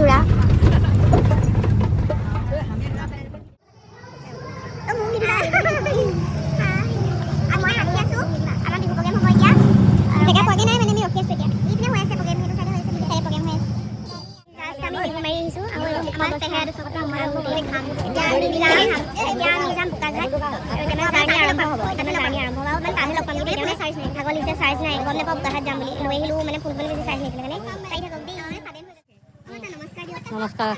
চূড়া নমস্কাৰ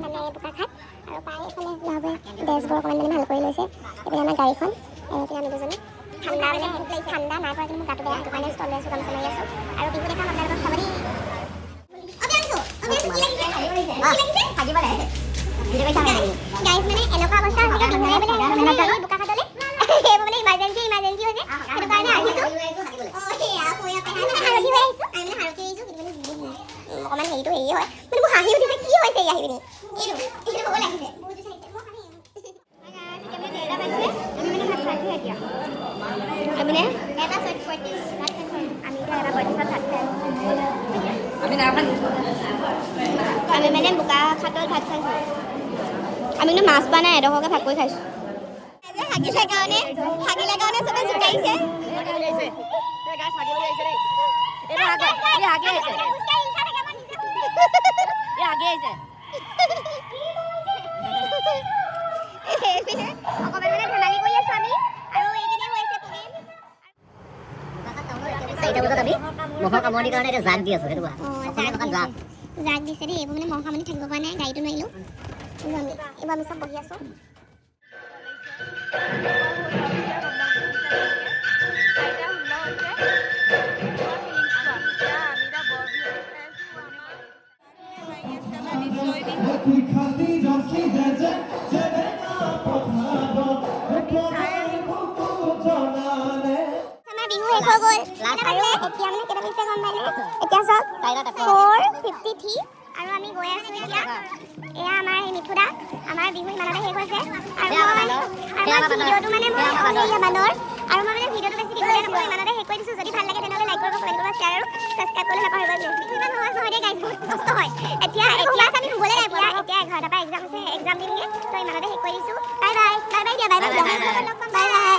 মানে বোকাখাট আৰু পাই এফালে লাভে ডেছবোৰ অকণমান মানে ভাল কৰি লৈছে এইপিনে আমাৰ গাড়ীখন এতিয়া আমি দুজনী ঠাণ্ডা মানে ঠাণ্ডা নাই পৰা কিন্তু মোৰ গাটো বেয়া সেইটো কাৰণে ষ্টল লৈ আছোঁ কাম চলাই আছোঁ আৰু বিহু দেখা আপোনালোকক চাব দেই গাইজ মানে এনেকুৱা অৱস্থা বোকাখাটলৈ সেইবোৰ মানে ইমাৰ্জেঞ্চি হৈছে সেইটো কাৰণে আহিছোঁ অকণমান হেৰিটো হেৰি হয় মানে মোৰ হাঁহি উঠিছে কি হৈছে এই আহি পিনি আমি মানে বোকাখাটত ভাত খাইছোঁ আমি কিন্তু মাছ পোৱা নাই এডোখৰকৈ ভাগ কৰি খাইছোঁ হাগিলে কাৰণে চবে জোকাইছে অকণমান মানে ধেমালি কৰি আছোঁ আমি আৰু এইপিনে হৈ আছে মহৰ কামনিৰ কাৰণে এতিয়া জাক দি আছো সেইটো জাক দিছে দেই এইবোৰ মানে মহ কামনি থাকিব পৰা নাই গাড়ীটো নোৱাৰিলোঁ এইবোৰ আমি চব বহি আছোঁ এতিয়া মানে কেইটা পিছে গম পাইনে এতিয়া চব 4:53 আৰু আমি গৈ আছোঁ এতিয়া এয়া আমাৰ মিঠুদা আমাৰ বিহু ইমানতে শেষ হৈছে আৰু ভিডিঅ'টো মানে মই বান্দৰ আৰু মই মানে ভিডিঅ'টো বেছি দীঘলীয়া নকৰোঁ ইমানতে শেষ কৰি দিছোঁ যদি ভাল লাগে তেনেহ'লে লাইক কৰিব কমেণ্ট কৰিব শ্বেয়াৰ আৰু ছাবস্ক্ৰাইব কৰিবলৈ নাপাহৰিব বিহু ইমান সহজ নহয় দেই গাইজ বহুত কষ্ট হয় এতিয়া আমি শুবলৈ নাই পোৱা এতিয়া 11টাৰ পৰা এক্সাম আছে এক্সাম দিমগৈ তো ইমানতে শেষ কৰি দিছোঁ বাই বাই দিয়া বাই বাই